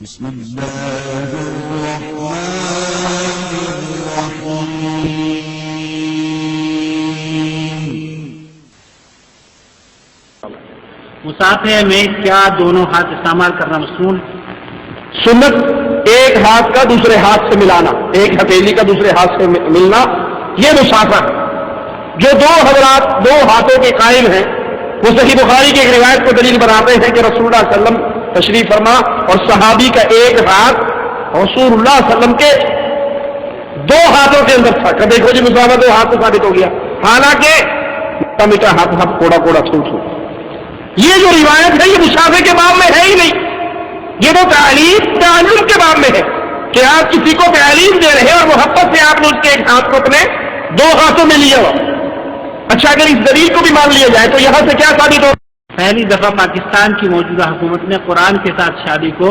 بسم اللہ الرحمن الرحیم۔ مسافے میں کیا دونوں ہاتھ استعمال کرنا مصنون؟ سنت ایک ہاتھ کا دوسرے ہاتھ سے ملانا، ایک ہتھیلی کا دوسرے ہاتھ سے ملنا، یہ مسافہ ہے۔ جو دو حضرات دو ہاتھوں کے قائم ہیں وہ صحیح بخاری کی ایک روایت کو دلیل بناتے ہیں کہ رسول اللہ صلی اللہ علیہ وسلم تشریف فرما اور صحابی کا ایک ہاتھ رسول اللہ صلی اللہ علیہ وسلم کے دو ہاتھوں کے اندر تھا۔ کہ دیکھو جی مسافہ دو ہاتھ سے ثابت ہو گیا، حالانکہ میٹھا میٹھا ہاتھ کوڑا کوڑا چھو چھو۔ یہ جو روایت ہے یہ مسافے کے باب میں ہے ہی نہیں، یہ وہ تعلیم کے باب میں ہے کہ آپ کسی کو تعلیم دے رہے ہیں اور محبت سے آپ نے اس کے ایک ہاتھ کو اپنے دو ہاتھوں میں لیا ہو۔ اچھا اگر اس دلیل کو بھی مان لیا جائے تو یہاں سے کیا ثابت ہو؟ پہلی دفعہ پاکستان کی موجودہ حکومت نے قرآن کے ساتھ شادی کو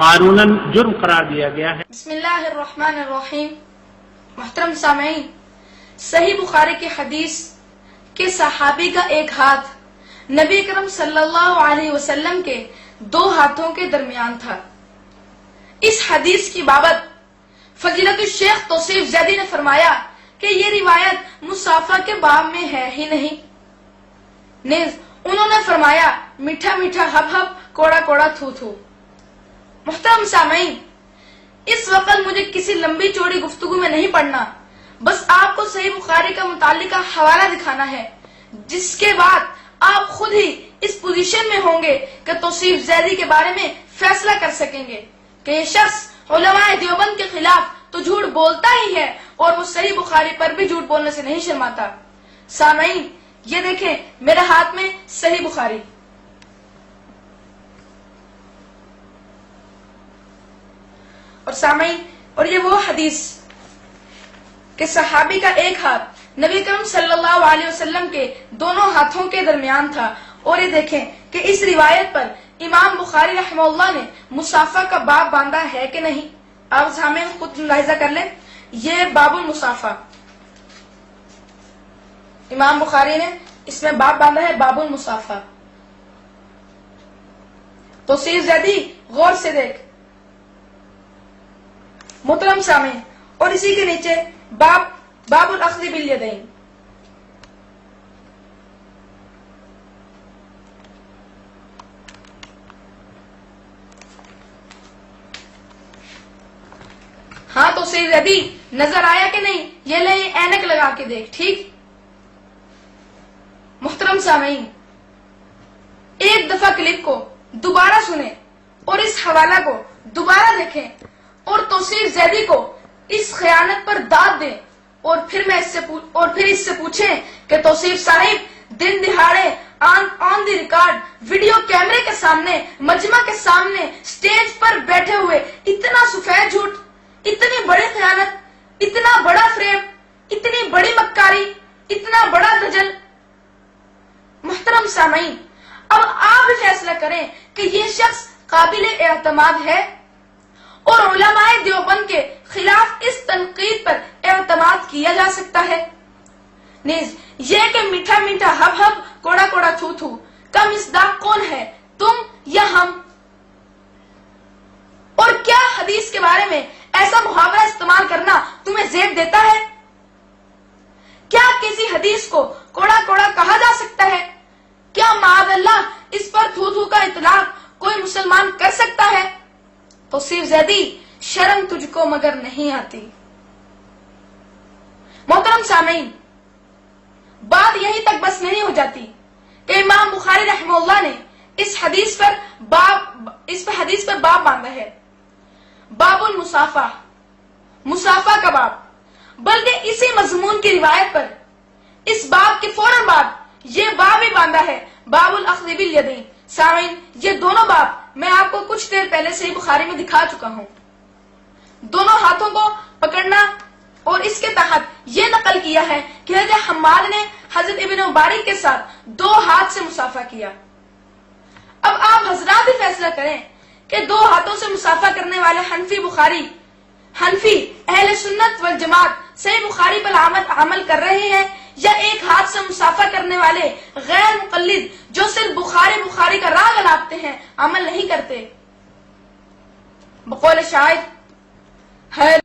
قانوناً جرم قرار دیا گیا ہے۔ بسم اللہ الرحمن الرحیم۔ محترم سامعین، صحیح بخاری کی حدیث کہ صحابی کا ایک ہاتھ نبی اکرم صلی اللہ علیہ وسلم کے دو ہاتھوں کے درمیان تھا۔ اس حدیث کی بابت فضیلت الشیخ توصیف زیدی نے فرمایا کہ یہ روایت مصافہ کے باب میں ہے ہی نہیں۔ نیز انہوں نے فرمایا میٹھا میٹھا ہب ہب کوڑا کوڑا تھو تھو۔ محترم سامعین، اس وقت مجھے کسی لمبی چوڑی گفتگو میں نہیں پڑنا، بس آپ کو صحیح بخاری کا متعلقہ حوالہ دکھانا ہے، جس کے بعد آپ خود ہی اس پوزیشن میں ہوں گے کہ توصیف زیدی کے بارے میں فیصلہ کر سکیں گے کہ یہ شخص علماء دیوبند کے خلاف تو جھوٹ بولتا ہی ہے اور وہ صحیح بخاری پر بھی جھوٹ بولنے سے نہیں شرماتا۔ سامعین یہ دیکھیں میرے ہاتھ میں صحیح بخاری، اور سامعین اور یہ وہ حدیث کہ صحابی کا ایک ہاتھ نبی کرم صلی اللہ علیہ وسلم کے دونوں ہاتھوں کے درمیان تھا، اور یہ دیکھیں کہ اس روایت پر امام بخاری رحمہ اللہ نے مصافہ کا باب باندھا ہے کہ نہیں۔ آپ سامعین خود ملاحظہ کر لیں، یہ باب المصافہ امام بخاری نے اس میں باب باندھا ہے، باب المصافہ۔ توصیف زیدی غور سے دیکھ محترم سامعین، اور اسی کے نیچے باب الاخذ بالیدین۔ ہاں تو صحیح زیدی نظر آیا کہ نہیں؟ یہ لے یہ اینک لگا کے دیکھ، ٹھیک؟ محترم سامعین ایک دفعہ کلپ کو دوبارہ سنیں اور اس حوالہ کو دوبارہ دیکھیں اور توصیف زیدی کو اس خیانت پر داد دیں، اور پھر اس سے پوچھیں کہ توصیف صاحب دن دہاڑے آن دی ریکارڈ ویڈیو کیمرے کے سامنے مجمع کے سامنے سٹیج پر بیٹھے ہوئے اتنا سفید جھوٹ، اتنی بڑی خیانت، اتنا بڑا فریب، اتنی بڑی مکاری، اتنا بڑا دجل۔ محترم سامعین اب آپ بھی فیصلہ کریں کہ یہ شخص قابل اعتماد ہے، اور علماء دیوبند کے خلاف اس تنقید پر اعتماد کیا جا سکتا ہے۔ نیز یہ کہ میٹھا میٹھا ہب ہب کوڑا کوڑا تھو تھو کا مصداق کون ہے، تم یا ہم؟ اور کیا حدیث کے بارے میں ایسا محاورہ استعمال کرنا تمہیں زیب دیتا ہے؟ کیا کسی حدیث کو کوڑا کوڑا کہا جا سکتا ہے؟ کیا معاذ اللہ اس پر تھو تھو کا اطلاق کوئی مسلمان کر سکتا ہے؟ توصیف زیدی شرم تجھ کو مگر نہیں آتی۔ محترم سامعین بات یہیں تک بس نہیں ہو جاتی کہ امام بخاری رحمہ اللہ نے اس حدیث پر باب باندھا ہے، باب المصافہ، مصافہ کا باب، بلکہ اسی مضمون کی روایت پر اس باب کے فوراً بعد یہ باب ہی باندھا ہے، باب الاخذ بالیدین۔ سامعین یہ دونوں باب میں آپ کو کچھ دیر پہلے صحیح بخاری میں دکھا چکا ہوں۔ دونوں ہاتھوں کو پکڑنا، اور اس کے تحت یہ نقل کیا ہے کہ حضرت حماد نے حضرت ابن مبارک کے ساتھ دو ہاتھ سے مصافہ کیا۔ اب آپ حضرات بھی فیصلہ کریں کہ دو ہاتھوں سے مصافہ کرنے والے حنفی اہل سنت والجماعت صحیح بخاری پر عمل کر رہے ہیں، یا ایک ہاتھ سے مصافہ کرنے والے غیر مقلد جو صرف بخاری کا راگ الاپتے ہیں عمل نہیں کرتے۔ بقول شاعر، ہے